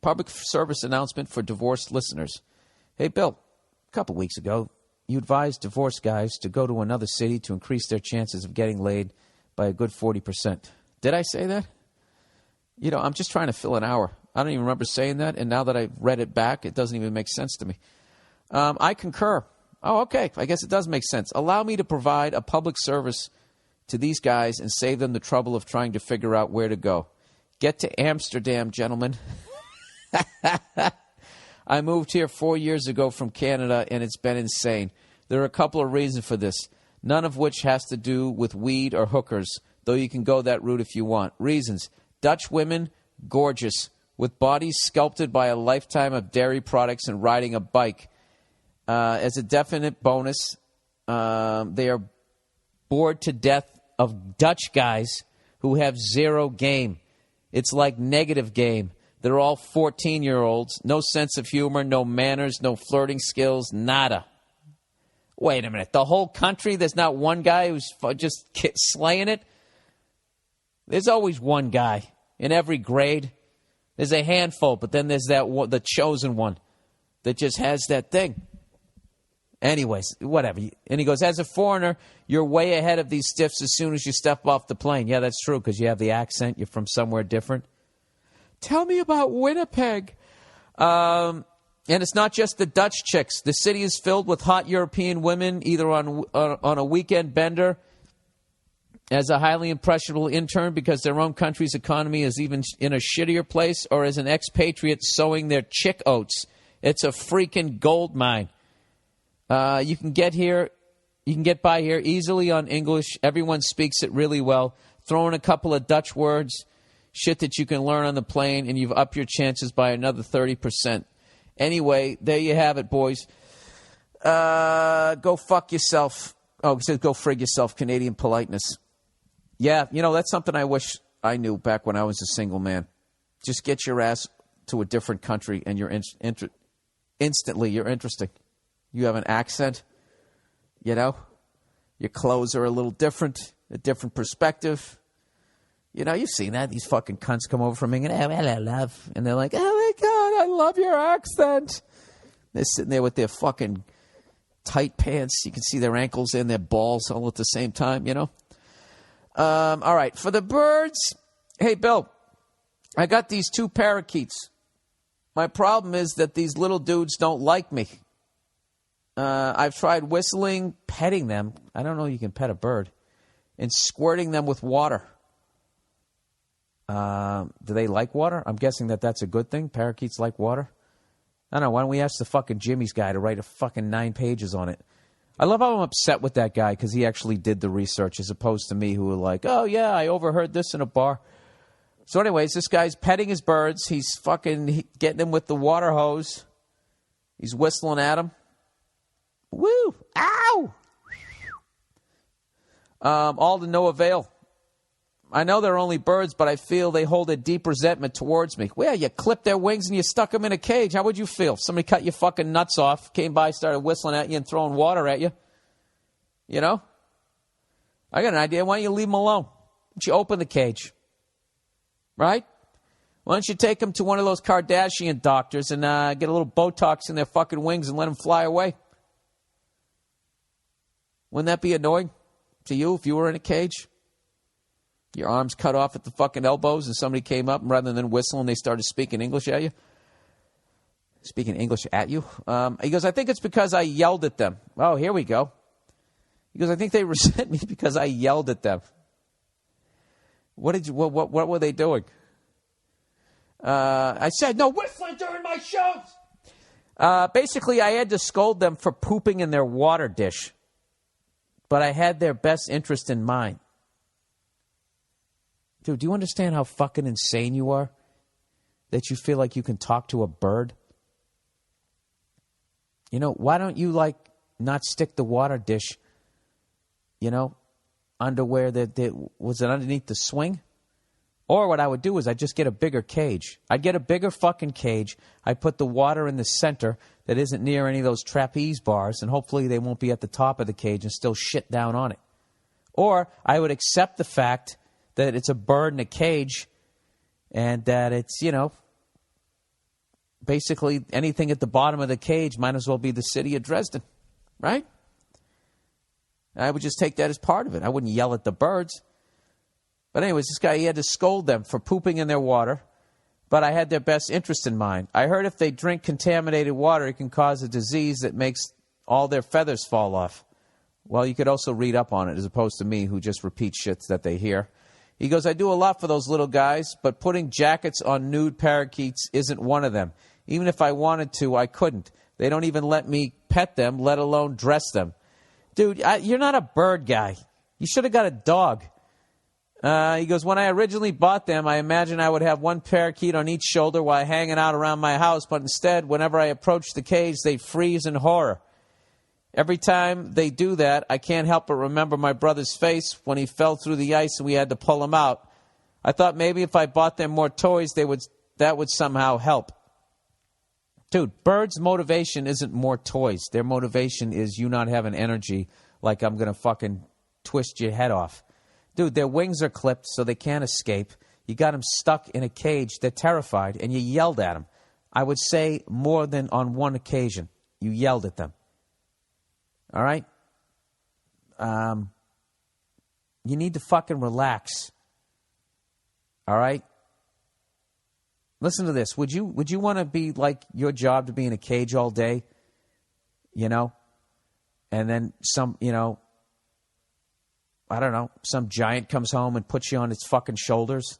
Public service announcement for divorced listeners. Hey, Bill, a couple weeks ago, you advised divorced guys to go to another city to increase their chances of getting laid by a good 40%. Did I say that? You know, I'm just trying to fill an hour. I don't even remember saying that, and now that I've read it back, it doesn't even make sense to me. I concur. Oh, okay. I guess it does make sense. Allow me to provide a public service to these guys and save them the trouble of trying to figure out where to go. Get to Amsterdam, gentlemen. I moved here 4 years ago from Canada, and it's been insane. There are a couple of reasons for this, none of which has to do with weed or hookers, though you can go that route if you want. Reasons: Dutch women, gorgeous, with bodies sculpted by a lifetime of dairy products and riding a bike. As a definite bonus, they are bored to death of Dutch guys who have zero game. It's like negative game. They're all 14-year-olds, no sense of humor, no manners, no flirting skills, nada. Wait a minute. The whole country, there's not one guy who's just slaying it? There's always one guy in every grade. There's a handful, but then there's that one, the chosen one that just has that thing. Anyways, whatever. And he goes, as a foreigner, you're way ahead of these stiffs as soon as you step off the plane. Yeah, that's true, because you have the accent. You're from somewhere different. Tell me about Winnipeg. And it's not just the Dutch chicks. The city is filled with hot European women, either on a weekend bender as a highly impressionable intern because their own country's economy is even in a shittier place, or as an expatriate sowing their chick oats. It's a freaking gold mine. You can get by here easily on English. Everyone speaks it really well. Throw in a couple of Dutch words, shit that you can learn on the plane, and you've upped your chances by another 30%. Anyway, there you have it, boys. Go fuck yourself. Oh, it says go frig yourself, Canadian politeness. Yeah, you know, that's something I wish I knew back when I was a single man. Just get your ass to a different country, and you're instantly you're interesting. You have an accent, you know. Your clothes are a little different, a different perspective. You know, you've seen that. These fucking cunts come over from England. Oh, hello, love. And they're like, oh, my God, I love your accent. They're sitting there with their fucking tight pants. You can see their ankles and their balls all at the same time, you know. All right, for the birds. Hey, Bill, I got these 2 parakeets. My problem is that these little dudes don't like me. I've tried whistling, petting them. I don't know if you can pet a bird. And squirting them with water. Do they like water? I'm guessing that's a good thing. Parakeets like water. I don't know. Why don't we ask the fucking Jimmy's guy to write a fucking 9 pages on it? I love how I'm upset with that guy because he actually did the research as opposed to me who were like, oh, yeah, I overheard this in a bar. So anyways, this guy's petting his birds. He's fucking getting them with the water hose. He's whistling at them. Woo! Ow! All to no avail. I know they're only birds, but I feel they hold a deep resentment towards me. Well, you clipped their wings and you stuck them in a cage. How would you feel if somebody cut your fucking nuts off, came by, started whistling at you and throwing water at you? You know? I got an idea. Why don't you leave them alone? Why don't you open the cage? Right? Why don't you take them to one of those Kardashian doctors and get a little Botox in their fucking wings and let them fly away? Wouldn't that be annoying to you if you were in a cage? Your arms cut off at the fucking elbows and somebody came up and rather than whistling, they started speaking English at you. Speaking English at you? He goes, I think it's because I yelled at them. Oh, here we go. He goes, I think they resent me because I yelled at them. What were they doing? I said, no whistling during my shows. Basically, I had to scold them for pooping in their water dish. But I had their best interest in mind. Dude, do you understand how fucking insane you are? That you feel like you can talk to a bird? You know, why don't you, not stick the water dish, underwear that was it underneath the swing? Or what I would do is I'd just get a bigger cage. I'd get a bigger fucking cage. I'd put the water in the center that isn't near any of those trapeze bars, and hopefully they won't be at the top of the cage and still shit down on it. Or I would accept the fact that it's a bird in a cage and that it's, basically anything at the bottom of the cage might as well be the city of Dresden, right? I would just take that as part of it. I wouldn't yell at the birds. But anyways, this guy, he had to scold them for pooping in their water, but I had their best interest in mind. I heard if they drink contaminated water, it can cause a disease that makes all their feathers fall off. Well, you could also read up on it as opposed to me who just repeats shit that they hear. He goes, I do a lot for those little guys, but putting jackets on nude parakeets isn't one of them. Even if I wanted to, I couldn't. They don't even let me pet them, let alone dress them. Dude, you're not a bird guy. You should have got a dog. He goes, when I originally bought them, I imagined I would have one parakeet on each shoulder while hanging out around my house, but instead, whenever I approach the cage, they freeze in horror. Every time they do that, I can't help but remember my brother's face when he fell through the ice and we had to pull him out. I thought maybe if I bought them more toys, that would somehow help. Dude, birds' motivation isn't more toys. Their motivation is you not having energy like I'm going to fucking twist your head off. Dude, their wings are clipped so they can't escape. You got them stuck in a cage. They're terrified, and you yelled at them. I would say more than on one occasion. You yelled at them. All right? You need to fucking relax. All right? Listen to this. Would you want to be like your job to be in a cage all day? You know? And then some, I don't know, some giant comes home and puts you on its fucking shoulders.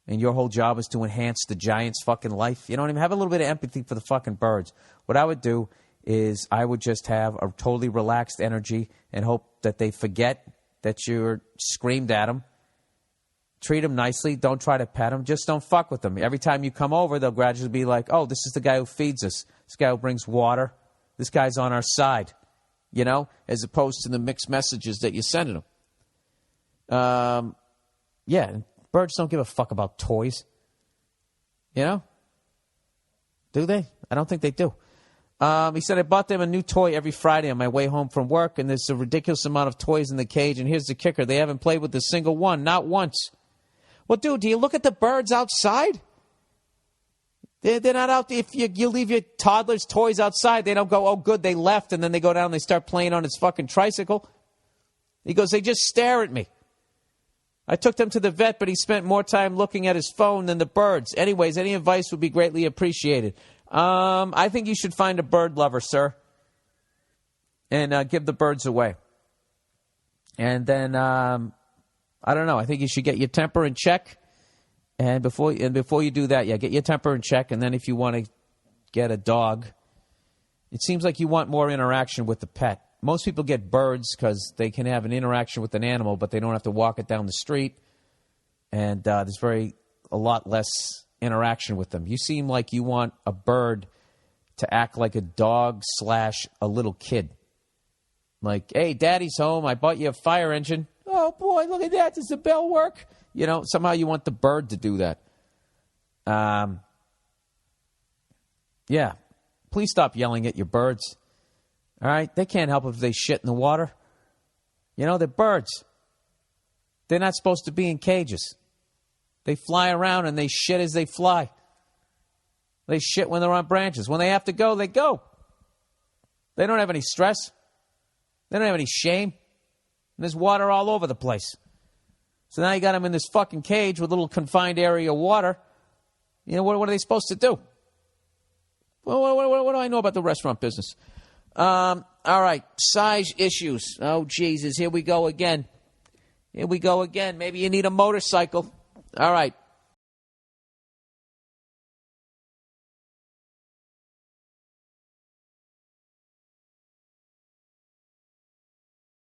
And your whole job is to enhance the giant's fucking life. You know what I mean? Have a little bit of empathy for the fucking birds. What I would do is I would just have a totally relaxed energy and hope that they forget that you're screamed at them. Treat them nicely. Don't try to pet them. Just don't fuck with them. Every time you come over, they'll gradually be like, oh, this is the guy who feeds us. This guy who brings water. This guy's on our side. As opposed to the mixed messages that you're sending them. Yeah, birds don't give a fuck about toys. Do they? I don't think they do. He said, I bought them a new toy every Friday on my way home from work, and there's a ridiculous amount of toys in the cage, and here's the kicker. They haven't played with a single one, not once. Well, dude, do you look at the birds outside? They're not out there. If you leave your toddler's toys outside, they don't go, oh, good, they left, and then they go down and they start playing on his fucking tricycle. He goes, they just stare at me. I took them to the vet, but he spent more time looking at his phone than the birds. Anyways, any advice would be greatly appreciated. I think you should find a bird lover, sir, and give the birds away. And then, I don't know, I think you should get your temper in check. And before you do that, get your temper in check. And then if you want to get a dog, it seems like you want more interaction with the pet. Most people get birds because they can have an interaction with an animal, but they don't have to walk it down the street. And there's a lot less interaction with them. You seem like you want a bird to act like a dog / a little kid. Like, hey, daddy's home. I bought you a fire engine. Oh, boy, look at that. Does the bell work? Somehow you want the bird to do that. Yeah. Please stop yelling at your birds. All right? They can't help if they shit in the water. They're birds. They're not supposed to be in cages. They fly around and they shit as they fly. They shit when they're on branches. When they have to go, they go. They don't have any stress. They don't have any shame. And there's water all over the place. So now you got them in this fucking cage with a little confined area of water. What are they supposed to do? Well, what do I know about the restaurant business? All right, size issues. Oh, Jesus, here we go again. Maybe you need a motorcycle. All right,